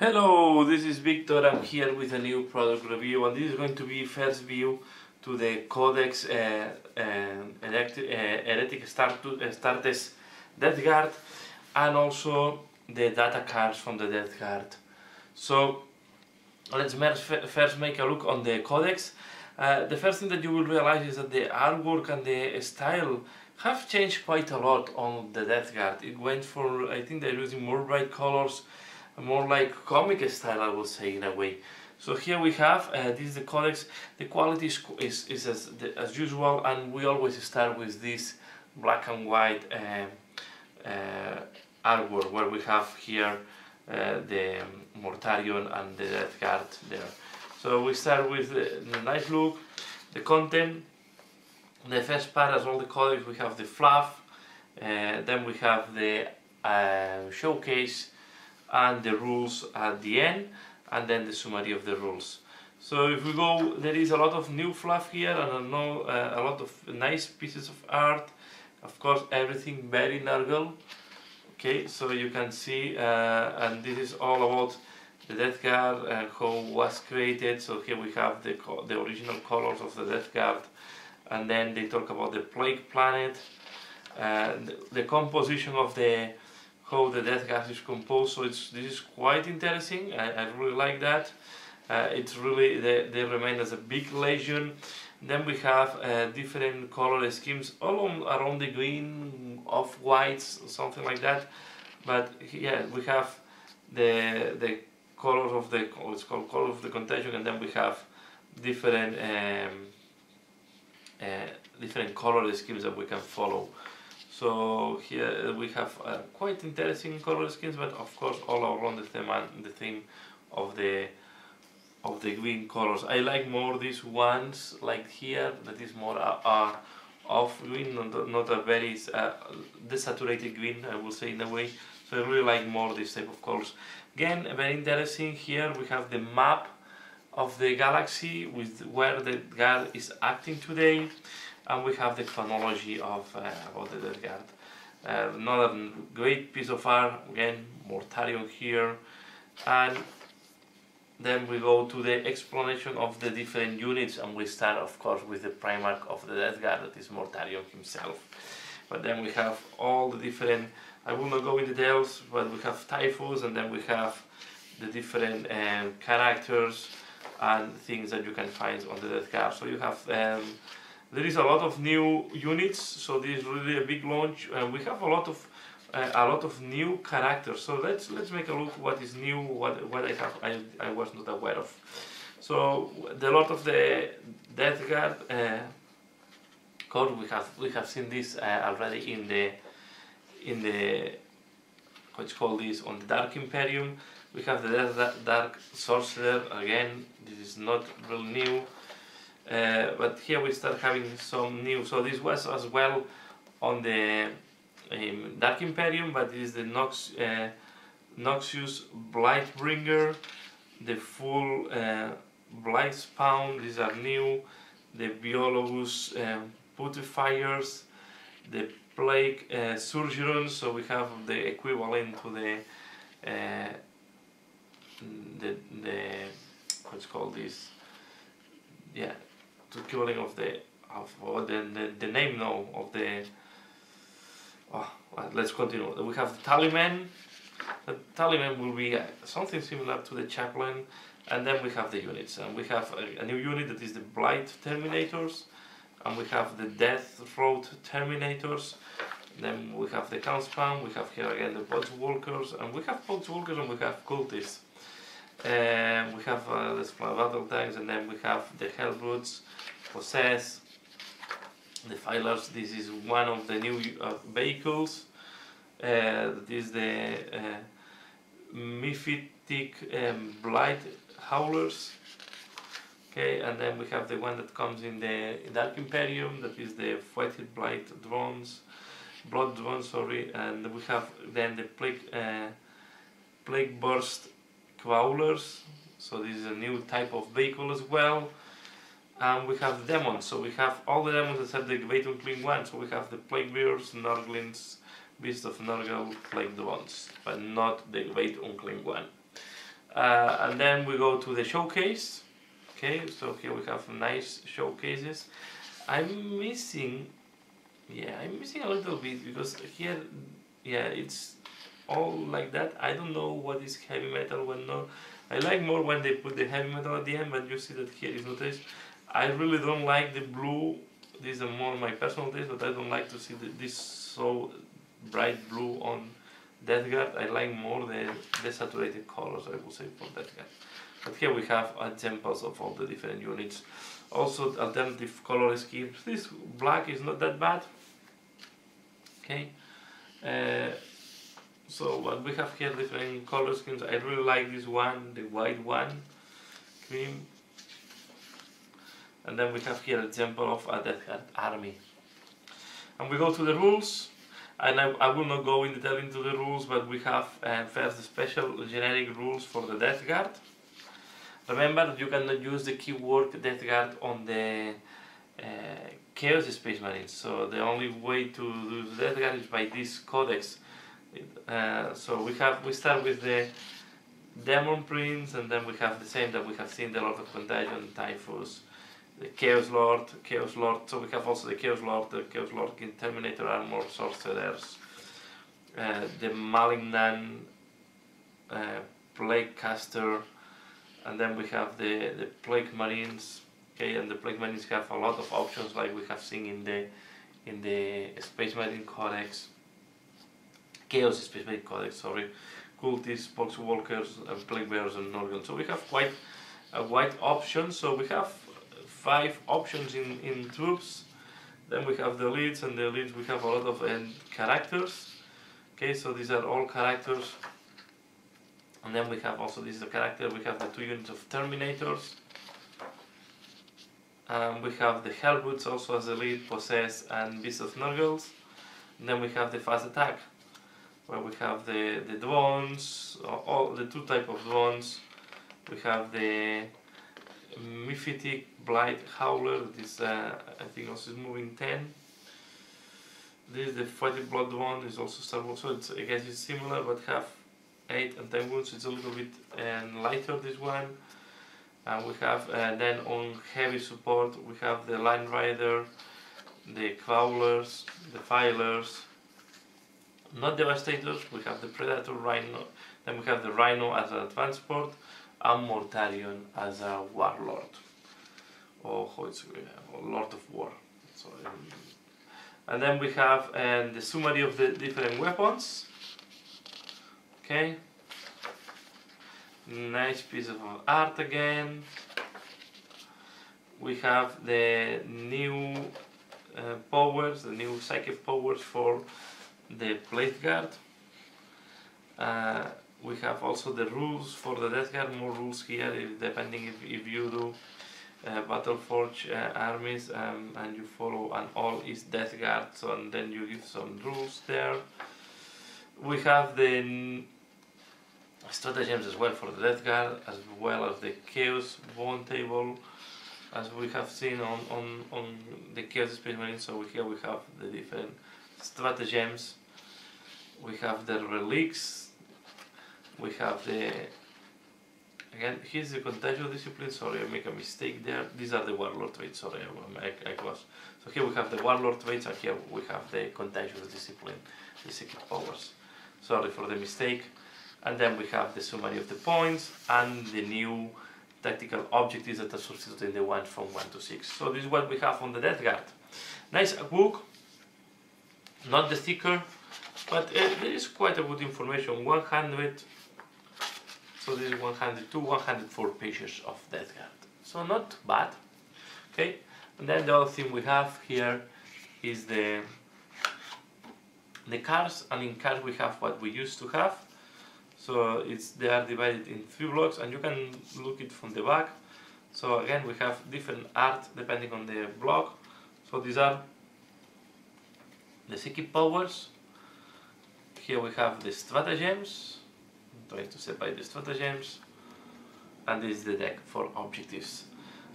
Hello, this is Victor. I'm here with a new product review, and this is going to be first view to the Codex Heretic Astartes Death Guard, and also the data cards from the Death Guard. So let's first make a look on the Codex. The first thing that you will realize is that the artwork and the style have changed quite a lot on the Death Guard. It went for, I think they're using more bright colors, more like comic style, I would say, in a way. So here we have, this is the Codex. The quality is as usual, and we always start with this black and white artwork, where we have here the Mortarion and the Death Guard there. So we start with the nice look, the content. The first part, as all the Codex, we have the fluff, then we have the showcase and the rules at the end, and then the summary of the rules. So if we go, there is a lot of new fluff here, and I know a lot of nice pieces of art. Of course, everything very Nurgle. Okay, so you can see, and this is all about the Death Guard, how it was created. So here we have the original colors of the Death Guard, and then they talk about the Plague Planet, the composition of how the Death Guard is composed. So this is quite interesting. I really like that. It's really, they remain as a big legion. Then we have different color schemes all around the green, off-whites, something like that. But yeah, we have the colors of the, it's called color of the contagion, and then we have different different color schemes that we can follow. So here we have quite interesting color schemes, but of course all around the theme of the green colors. I like more these ones, like here, that is more off green, not a very desaturated green, I will say, in a way. So I really like more this type of colors. Again, very interesting. Here we have the map of the galaxy with where the guard is acting today, and we have the chronology of about the Death Guard. Another great piece of art, again, Mortarion here, and then we go to the explanation of the different units, and we start, of course, with the Primarch of the Death Guard, that is Mortarion himself. But then we have all the different, I will not go into details, but we have Typhus, and then we have the different characters and things that you can find on the Death Guard. So you have, there is a lot of new units, so this is really a big launch, and we have a lot of new characters. So let's make a look what is new, what I was not aware of. So the lot of the Death Guard code, we have seen this already in the what's called this on the Dark Imperium. We have the Dark Sorcerer. Again, this is not real new, but here we start having some new. So this was as well on the Dark Imperium, but this is the Noxious Blightbringer, the full Blight Spawn. These are new. The Biologus Putrefiers, the Plague Surgerons. So we have the equivalent to the what's called this, yeah, the equivalent of the name now of the, well, let's continue. We have the Tallyman. The Tallyman will be something similar to the Chaplain, and then we have the units, and we have a new unit that is the Blight Terminators, and we have the Death Road Terminators. Then we have the Counspan, we have here again the Podswalkers, and we have Podswalkers, and we have Cultists. We have the Battle Tanks, and then we have the Hellbrutes, Possess, the Filers. This is one of the new vehicles. That is the Mephitic Blight Howlers. Okay, and then we have the one that comes in the Dark Imperium, that is the Fetid Blight Blood Drones, sorry, and we have then the Plague Burst Crawlers. So this is a new type of vehicle as well. And we have the demons, so we have all the demons except the Great Unclean One. So we have the Plague Bears, Nurglings, Beast of Nurgle, Plague Drones, but not the Great Unclean One. And then we go to the showcase. Okay, so here we have nice showcases. I'm missing a little bit because here, yeah, it's all like that. I don't know what is heavy metal, when not. I like more when they put the heavy metal at the end, but you see that here is not this. I really don't like the blue. These are more my personal taste, but I don't like to see this so bright blue on Death Guard. I like more the saturated colors, I would say, for Death Guard. But here we have examples of all the different units. Also alternative color schemes. This black is not that bad. Okay. So what we have here, different color schemes. I really like this one, the white one, cream. And then we have here an example of a Death Guard army. And we go to the rules. And I will not go in detail into the rules, but we have first the special generic rules for the Death Guard. Remember, you cannot use the keyword Death Guard on the Chaos Space Marines. So the only way to do Death Guard is by this codex. So we start with the Demon Prince, and then we have the same that we have seen, the Lord of Contagion, Typhus, the Chaos Lord. So we have also the Chaos Lord in Terminator Armor, Sorcerers, the Malignant, Plague Caster, and then we have the Plague Marines. Okay, and the Plague Marines have a lot of options, like we have seen in the Space Marine Codex, Chaos Space Marine Codex, sorry, Cultists, Poxwalkers, and Plague Bearers and Norgons. So we have quite a wide option. So we have 5 options in troops. Then we have the elites, and the elites we have a lot of characters. Okay, so these are all characters. And then we have also, this is a character, we have the 2 units of Terminators. We have the Hellboots also as elite, Possess and Beast of Nurgles. And then we have the Fast Attack, where we have the drones, all the 2 type of drones. We have the Mephitic Blight Howler, this I think also is moving 10. This is the Fighting Blood one, is also Star Wars, so it's, I guess it's similar, but have 8 and 10 wounds. It's a little bit lighter, this one. And we have then on heavy support we have the Line Rider, the Crawlers, the Filers, not Devastators. We have the Predator Rhino, then we have the Rhino as a transport, and Mortarion as a Warlord, or how it's Lord of War. So, and then we have the summary of the different weapons. Okay, nice piece of art again. We have the new powers, the new psychic powers for the Plate Guard. We have also the rules for the Death Guard, more rules here, depending if you do Battleforge armies and you follow an all is Death Guard, so and then you give some rules there. We have the stratagems as well for the Death Guard, as well as the Chaos Bone table, as we have seen on the Chaos Space Marine. So here we have the different stratagems. We have the relics. We have the, again, here's the Contagious Discipline. Sorry, I make a mistake there. These are the Warlord traits. Sorry, I was. So here we have the Warlord traits, and here we have the Contagious Discipline, the secret powers. Sorry for the mistake. And then we have the summary of the points and the new tactical objectives that are substituted in the ones from 1 to 6. So this is what we have on the Death Guard. Nice book, not the thicker, but there is quite a good information. 100, so this is 102, 104 pages of Death Guard. So not bad. Okay, and then the other thing we have here is the cards, and in cards we have what we used to have. So they are divided in 3 blocks, and you can look it from the back. So again, we have different art depending on the block. So these are the psychic powers. Here we have the stratagems. I'm trying to separate the stratagems, and this is the deck for objectives.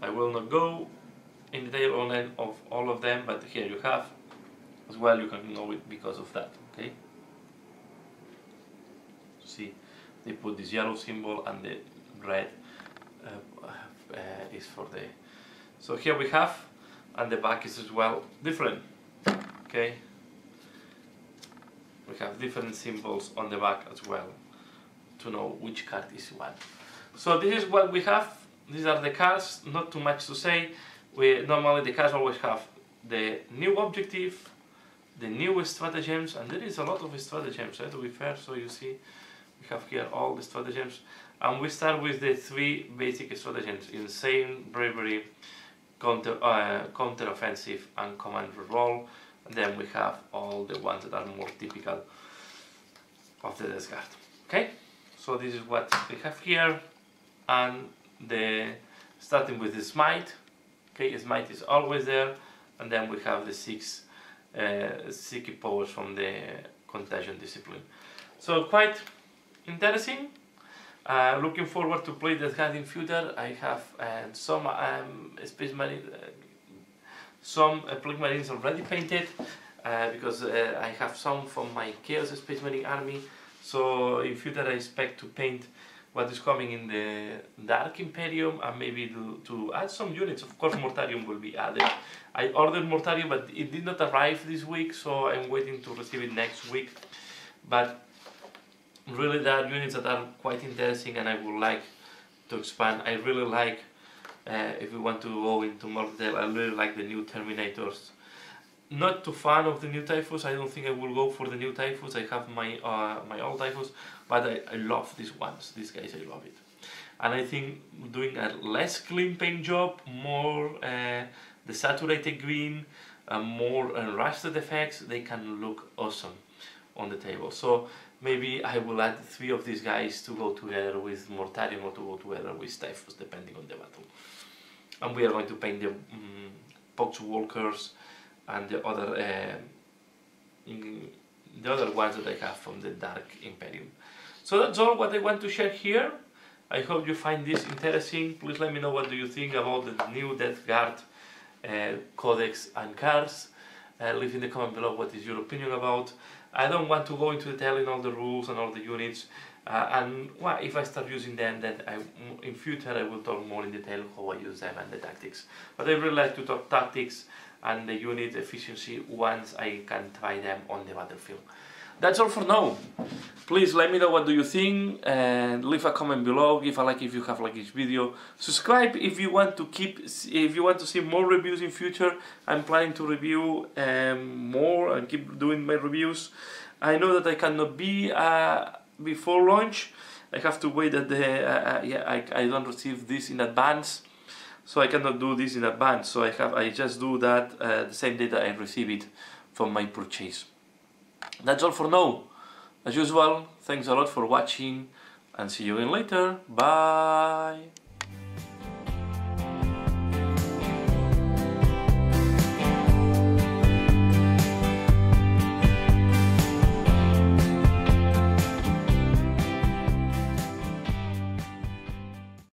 I will not go in detail on of all of them, but here you have as well. You can know it because of that. Okay. See, they put this yellow symbol, and the red is for the. So here we have, and the back is as well different. Okay, we have different symbols on the back as well to know which card is one. So this is what we have. These are the cards. Not too much to say. We normally the cards always have the new objective, the new stratagems, and there is a lot of stratagems, to be fair. So you see, we have here all the stratagems, and we start with the 3 basic stratagems: insane, bravery, counter offensive, and command reroll. And then we have all the ones that are more typical of the Death Guard. Okay, so this is what we have here, and the starting with the smite. Okay, smite is always there, and then we have the 6 psychic powers from the contagion discipline. So quite interesting. Looking forward to play Death Guard in future. I have some Space Marine, some Plague Marines already painted, because I have some from my Chaos Space Marine army. So in future I expect to paint what is coming in the Dark Imperium, and maybe to add some units. Of course Mortarium will be added. I ordered Mortarium, but it did not arrive this week, so I'm waiting to receive it next week. But really there are units that are quite interesting, and I would like to expand. I really like, if we want to go into more detail, I really like the new Terminators. Not too fan of the new Typhus. I don't think I will go for the new Typhus. I have my my old Typhus, but I love these ones. These guys, I love it. And I think doing a less clean paint job, more the saturated green, more rusted effects, they can look awesome on the table. So maybe I will add 3 of these guys to go together with Mortarium, or to go together with Typhus, depending on the battle. And we are going to paint the Poxwalkers and the other ones that I have from the Dark Imperium. So that's all what I want to share here. I hope you find this interesting. Please let me know what do you think about the new Death Guard Codex and cards. Leave in the comment below what is your opinion about. I don't want to go into detail in all the rules and all the units, and well, if I start using them, then in future I will talk more in detail how I use them and the tactics. But I really like to talk tactics and the unit efficiency once I can try them on the battlefield. That's all for now. Please let me know what do you think, and leave a comment below. Give a like if you have liked this video. Subscribe if you want to see more reviews in future. I'm planning to review more and keep doing my reviews. I know that I cannot be before launch. I have to wait that I don't receive this in advance, so I cannot do this in advance. So I just do that the same day that I receive it from my purchase. That's all for now. As usual, thanks a lot for watching, and see you again later. Bye!